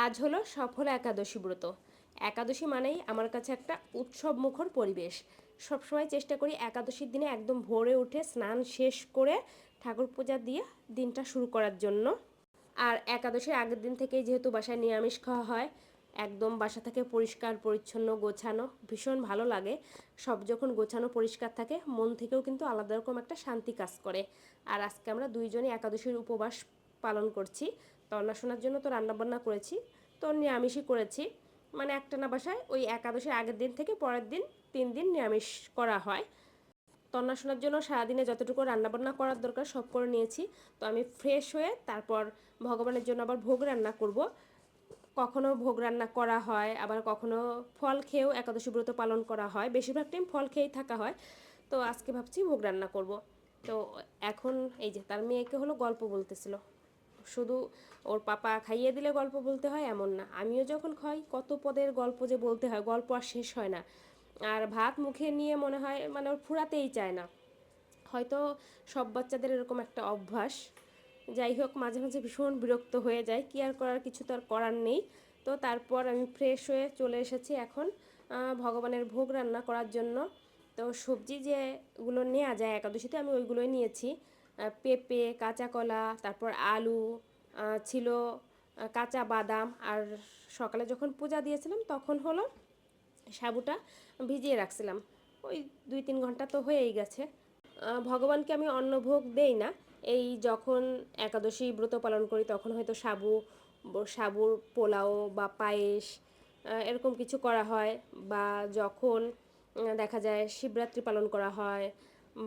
আজ হলো সফল একাদশী ব্রত। একাদশী মানেই আমার কাছে একটা উৎসব মুখর পরিবেশ। সবসময় চেষ্টা করি একাদশীর দিনে একদম ভোরে উঠে স্নান শেষ করে ঠাকুর পূজা দিয়ে দিনটা শুরু করার জন্য। আর একাদশীর আগের দিন থেকেই যেহেতু বাসায় নিরামিষ খাওয়া হয়, একদম বাসা থেকে পরিষ্কার পরিচ্ছন্ন গোছানো ভীষণ ভালো লাগে। সব যখন গোছানো পরিষ্কার থাকে মন থেকেও কিন্তু আলাদা রকম একটা শান্তি কাজ করে। আর আজকে আমরা দুইজনই একাদশীর উপবাস পালন করছি। তন্না শোনার জন্য তো রান্নাবান্না করেছি, তো নিরামিষই করেছি। মানে একটানা বাসায় ওই একাদশীর আগের দিন থেকে পরের দিন 3 দিন নিরামিষ করা হয়। তন্না শোনার জন্য সারাদিনে যতটুকু রান্নাবান্না করার দরকার সব করে নিয়েছি। তো আমি ফ্রেশ হয়ে তারপর ভগবানের জন্য আবার ভোগ রান্না করব। কখনো ভোগ রান্না করা হয়, আবার কখনো ফল খেয়েও একাদশী ব্রত পালন করা হয়। বেশিরভাগ টাইম ফল খেয়েই থাকা হয়। তো আজকে ভাবছি ভোগ রান্না করব। তো এখন এই যে তার মেয়েকে হলো গল্প বলতেছিল। শুধু ওর পাপা খাইয়ে দিলে গল্প বলতে হয় এমন না, আমিও যখন খাই কত পদের গল্প যে বলতে হয়, গল্প আর শেষ হয় না। আর ভাত মুখে নিয়ে মনে হয় মানে ওর ফুরাতেই চায় না। হয়তো সব বাচ্চাদের এরকম একটা অভ্যাস। যাই হোক, মাঝে মাঝে ভীষণ বিরক্ত হয়ে যায়, কি আর করার, কিছু তো আর করার নেই। তো তারপর আমি ফ্রেশ হয়ে চলে এসেছি এখন ভগবানের ভোগ রান্না করার জন্য। তো সবজি যেগুলো নেওয়া যায় একাদশীতে আমি ওইগুলোই নিয়েছি। পেঁপে, কাঁচা কলা, তারপর আলু ছিল, কাঁচা বাদাম। আর সকালে যখন পূজা দিয়েছিলাম তখন হলো সাবুটা ভিজিয়ে রাখছিলাম। ওই 2-3 ঘন্টা তো হয়েই গেছে। ভগবানকে আমি অন্নভোগ দেই না। এই যখন একাদশী ব্রত পালন করি তখন হয়তো সাবুর পোলাও বা পায়েস এরকম কিছু করা হয়। বা যখন দেখা যায় শিবরাত্রি পালন করা হয়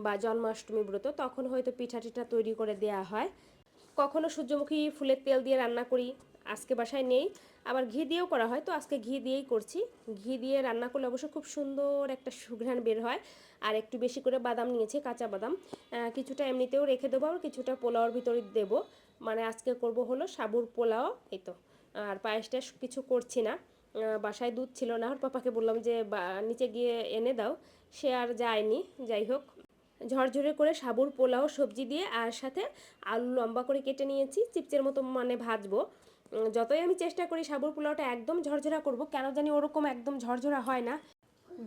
বা জন্মাষ্টমী ব্রত, তখন হয়তো পিঠা টিঠা তৈরি করে দেয়া হয়। কখনো সূর্যমুখী ফুলের তেল দিয়ে রান্না করি, আজকে বাসায় নেই। আবার ঘি দিয়েও করা হয়, তো আজকে ঘি দিয়েই করছি। ঘি দিয়ে রান্না করলে অবশ্য খুব সুন্দর একটা সুঘ্রাণ বের হয়। আর একটু বেশি করে বাদাম নিয়েছি, কাঁচা বাদাম। কিছুটা এমনিতেও রেখে দেবো, আর কিছুটা পোলাওর ভিতরে দেবো। মানে আজকে করব হলো সাবুর পোলাও, এই তো। আর পায়েসটা কিছু করছি না। বাসায় দুধ ছিল না, ওর পাপাকে বললাম যে নিচে গিয়ে এনে দাও, সে আর যায়নি। যাই হোক, ঝরঝরে করে সাবুর পোলাও সবজি দিয়ে আর সাথে আলু লম্বা করে কেটে নিয়েছি, চিপসের মতো মানে ভাজবো। যতই আমি চেষ্টা করি সাবুর পোলাওটা একদম ঝরঝরা করব, কেন জানি ওরকম একদম ঝরঝরা হয় না।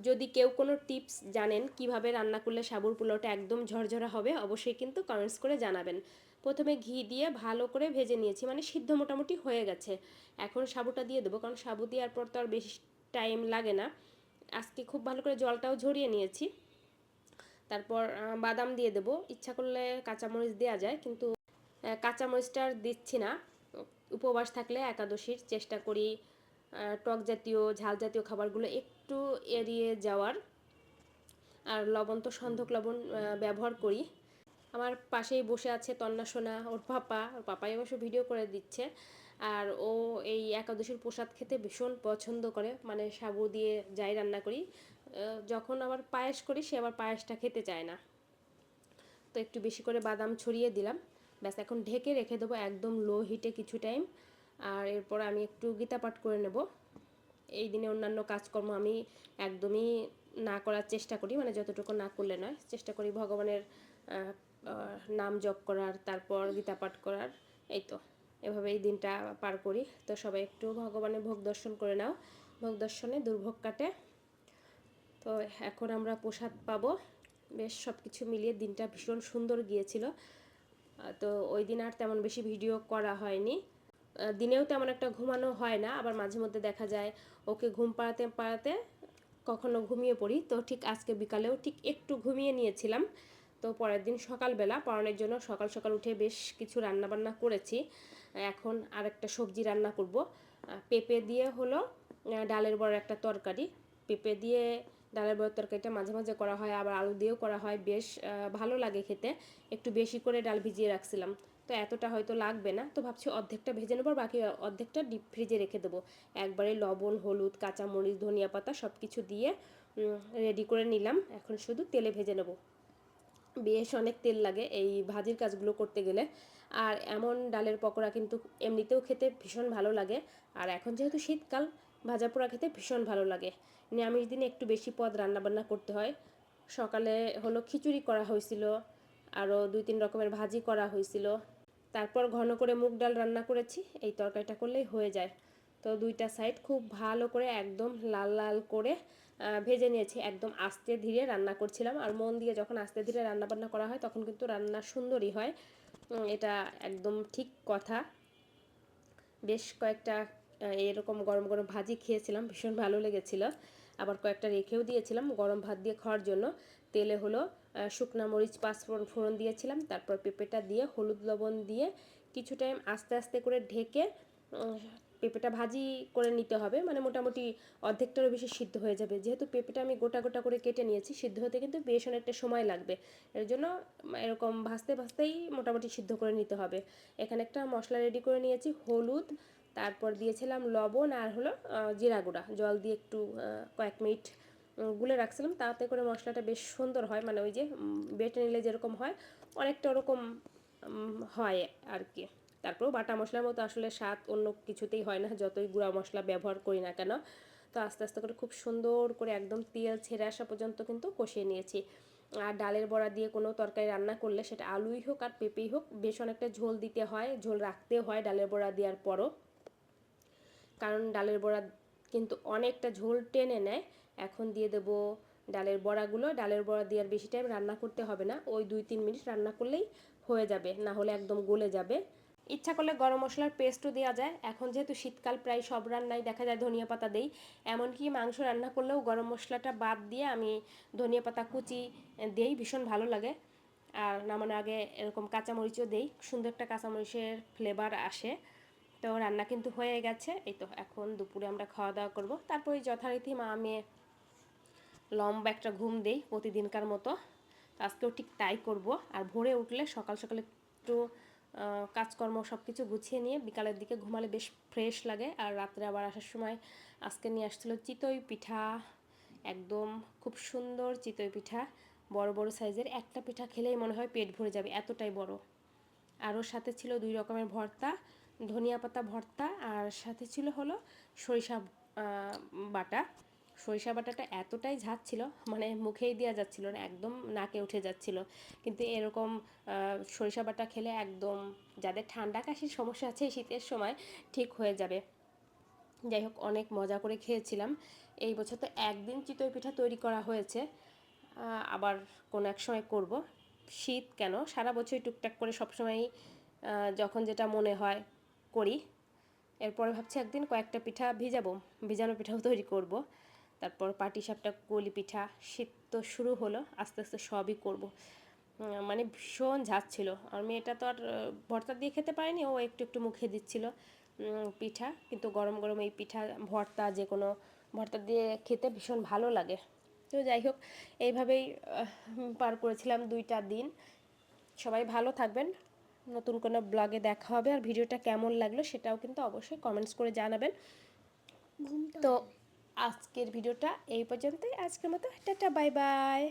যদি কেউ কোনো টিপস জানেন কিভাবে রান্না করলে সাবুর পোলাওটা একদম ঝরঝরা হবে, অবশ্যই কিন্তু কমেন্টস করে জানাবেন। প্রথমে ঘি দিয়ে ভালো করে ভেজে নিয়েছি, মানে সিদ্ধ মোটামুটি হয়ে গেছে। এখন সাবুটা দিয়ে দেবো, কারণ সাবু দেওয়ার পর তো আর বেশি টাইম লাগে না। আজকে খুব ভালো করে জলটাও ঝরিয়ে নিয়েছি। তারপর বাদাম দিয়ে দেবো, ইচ্ছা করলে কাঁচামরিচ দেওয়া যায়, কিন্তু কাঁচামরিচটা আর দিচ্ছি না। উপবাস থাকলে একাদশীর চেষ্টা করি টক জাতীয় ঝাল জাতীয় খাবারগুলো একটু এড়িয়ে যাওয়ার। আর লবণ তো সন্ধক লবণ ব্যবহার করি। আমার পাশেই বসে আছে তন্না সোনা, ওর পাপাই অবশ্য ভিডিও করে দিচ্ছে। আর ও এই একাদশীর প্রসাদ খেতে ভীষণ পছন্দ করে, মানে সাবু দিয়ে যাই রান্না করি। যখন আবার পায়েস করি সে আবার পায়েসটা খেতে চায় না। তো একটু বেশি করে বাদাম ছড়িয়ে দিলাম। ব্যাস, এখন ঢেকে রেখে দেবো একদম লো হিটে কিছু টাইম। আর এরপর আমি একটু গীতা পাঠ করে নেব। এই দিনে অন্যান্য কাজকর্ম আমি একদমই না করার চেষ্টা করি, মানে যতটুকু না করলে নয়, চেষ্টা করি ভগবানের নাম জপ করার, তারপর গীতা পাঠ করার। এই তো, এভাবে এই দিনটা পার করি। তো সবাই একটু ভগবানের ভোগ দর্শন করে নাও, ভোগ দর্শনে দুর্ভোগ কাটে। তো এখন আমরা প্রসাদ পাবো। বেশ সব কিছু মিলিয়ে দিনটা ভীষণ সুন্দর গিয়েছিল। তো ওই দিন আর তেমন বেশি ভিডিও করা হয়নি। দিনেও তেমন একটা ঘুমানো হয় না, আবার মাঝে মধ্যে দেখা যায় ওকে ঘুম পাড়াতে পাড়াতে কখনো ঘুমিয়ে পড়ি। তো ঠিক আজকে বিকালেও ঠিক একটু ঘুমিয়ে নিয়েছিলাম। তো পরের দিন সকালবেলা পড়ানোর জন্য সকাল সকাল উঠে বেশ কিছু রান্নাবান্না করেছি। এখন আরেকটা সবজি রান্না করব। পেঁপে দিয়ে হলো ডালের বড় একটা তরকারি। পেঁপে দিয়ে ডালের বড় তরকারিটা মাঝে মাঝে করা হয়, আবার আলু দিয়েও করা হয়, বেশ ভালো লাগে খেতে। একটু বেশি করে ডাল ভিজিয়ে রাখছিলাম, তো এতটা হয়তো লাগবে না, তো ভাবছি অর্ধেকটা ভেজে নেবো, বাকি অর্ধেকটা ডিপ ফ্রিজে রেখে দেবো। একবারে লবণ, হলুদ, কাঁচামরিচ, ধনিয়া পাতা সব কিছু দিয়ে রেডি করে নিলাম। এখন শুধু তেলে ভেজে নেব। বেশ অনেক তেল লাগে এই ভাজির কাজগুলো করতে গেলে। আর এমন ডালের পকোড়া কিন্তু এমনিতেও খেতে ভীষণ ভালো লাগে। আর এখন যেহেতু শীতকাল, ভাজা পোড়া খেতে ভীষণ ভালো লাগে। নিরামিষ দিনে একটু বেশি পদ রান্নাবান্না করতে হয়। সকালে হলো খিচুড়ি করা হয়েছিল, আরও 2-3 রকমের ভাজি করা হয়েছিল। তারপর ঘন করে মুগ ডাল রান্না করেছি, এই তরকারিটা করলেই হয়ে যায়। তো দুইটা সাইড খুব ভালো করে একদম লাল লাল করে ভেজে নিয়েছি। একদম আস্তে ধীরে রান্না করছিলাম, আর মন দিয়ে যখন আস্তে ধীরে রান্না বান্না করা হয় তখন কিন্তু রান্না সুন্দরই হয়। এটা একদম ঠিক কথা। বেশ কয়েকটা এরকম গরম গরম ভাজি খেয়েছিলাম, ভীষণ ভালো লেগেছিল। আবার কয়েকটা রেখেও দিয়েছিলাম গরম ভাত দিয়ে খাওয়ার জন্য। তেলে হলো শুকনা মরিচ পাঁচফোড়ন ফোড়ন দিয়েছিলাম, তারপর পেঁপেটা দিয়ে হলুদ লবণ দিয়ে কিছু টাইম আস্তে আস্তে করে ঢেকে পেঁপেটা ভাজি করে নিতে হবে, মানে মোটামুটি অর্ধেকটারও বেশি সিদ্ধ হয়ে যাবে। যেহেতু পেঁপেটা আমি গোটা গোটা করে কেটে নিয়েছি, সিদ্ধ হতে কিন্তু বেশ অনেকটা সময় লাগবে। এর জন্য এরকম ভাজতে ভাজতেই মোটামুটি সিদ্ধ করে নিতে হবে। এখানে একটা মশলা রেডি করে নিয়েছি, হলুদ, তারপর দিয়েছিলাম লবণ, আর হলো জিরা গুঁড়া, জল দিয়ে একটু কয়েক মিনিট গুলে রাখছিলাম, তাতে করে মশলাটা বেশ সুন্দর হয়, মানে ওই যে বেটে নিলে যেরকম হয় অনেকটা ওরকম হয় আর কি। তারপরেও বাটা মশলার মতো আসলে স্বাদ অন্য কিছুতেই হয় না, যতই গুঁড়া মশলা ব্যবহার করি না কেন। তো আস্তে আস্তে করে খুব সুন্দর করে একদম তেল ছেড়ে আসা পর্যন্ত কিন্তু কষিয়ে নিয়েছি। আর ডালের বড়া দিয়ে কোনো তরকারি রান্না করলে, সেটা আলুই হোক আর পেঁপেই হোক, বেশ অনেকটা ঝোল দিতে হয়, ঝোল রাখতে হয় ডালের বড়া দেওয়ার পরও, কারণ ডালের বড়া কিন্তু অনেকটা ঝোল টেনে নেয়। এখন দিয়ে দেবো ডালের বড়াগুলো। ডালের বড়া দিয়ে আর বেশি টাইম রান্না করতে হবে না, ওই 2-3 মিনিট রান্না করলেই হয়ে যাবে, না হলে একদম গলে যাবে। ইচ্ছা করলে গরম মশলার পেস্টও দেওয়া যায়। এখন যেহেতু শীতকাল, প্রায় সব রান্নায় দেখা যায় ধনিয়া পাতা দেই, এমনকি মাংস রান্না করলেও গরম মশলাটা বাদ দিয়ে আমি ধনিয়া পাতা কুচি দেই, ভীষণ ভালো লাগে। আর নামানোর আগে এরকম কাঁচামরিচও দেই, সুন্দর একটা কাঁচামরিচের ফ্লেভার আসে। তো রান্না কিন্তু হয়ে গেছে, এই তো এখন দুপুরে আমরা খাওয়া দাওয়া করব। তারপরে যথারীতি মা মেয়ে লম্বা একটা ঘুম দেই প্রতিদিনকার মতো, আজকেও ঠিক তাই করব। আর ভোরে উঠলে সকাল সকালে একটু কাজকর্ম সব কিছু গুছিয়ে নিয়ে বিকালের দিকে ঘুমালে বেশ ফ্রেশ লাগে। আর রাত্রে আবার আসার সময় আজকে নিয়ে আসছিল চিতই পিঠা, একদম খুব সুন্দর চিতই পিঠা, বড় বড় সাইজের। একটা পিঠা খেলেই মনে হয় পেট ভরে যাবে, এতটাই বড়। আর ওর সাথে ছিল 2 রকমের ভর্তা, ধনিয়া পাতা ভর্তা, আর সাথে ছিল হলো সরিষা বাটা। সরিষা বাটাটা এতটাই ঝাঁজ ছিল, মানে মুখেই দেওয়া যাচ্ছিল না, একদম নাকে উঠে যাচ্ছিল। কিন্তু এরকম সরিষা বাটা খেলে একদম যাদের ঠান্ডা কাশির সমস্যা আছে শীতের সময় ঠিক হয়ে যাবে। যাই হোক, অনেক মজা করে খেয়েছিলাম। এই বছর তো একদিন চিতই পিঠা তৈরি করা হয়েছে, আবার কোনো এক সময় করব। শীত কেন, সারা বছরই টুকটাক করে সবসময়ই যখন যেটা মনে হয় করি। এরপরে ভাবছি একদিন কয়েকটা পিঠা ভিজানো পিঠাও তৈরি করব। তারপর পাটিসাপটা, কলি পিঠা, শীত তো শুরু হলো, আস্তে আস্তে সবই করব। মানে ভীষণ ঝাঁজ ছিল। আর মেয়েটা তো আর ভর্তা দিয়ে খেতে পারেনি, ও একটু একটু মুখে দিচ্ছিল পিঠা। কিন্তু গরম গরম এই পিঠা ভর্তা, যে কোনো ভর্তা দিয়ে খেতে ভীষণ ভালো লাগে। তো যাই হোক, এইভাবেই পার করেছিলাম 2টা দিন। সবাই ভালো থাকবেন, নতুন কোনো ব্লগে দেখা হবে। আর ভিডিওটা কেমন লাগলো সেটাও কিন্তু অবশ্যই কমেন্টস করে জানাবেন। তো আজকের ভিডিওটা এই পর্যন্তই, আজকের মতো টাটা, বাই বাই।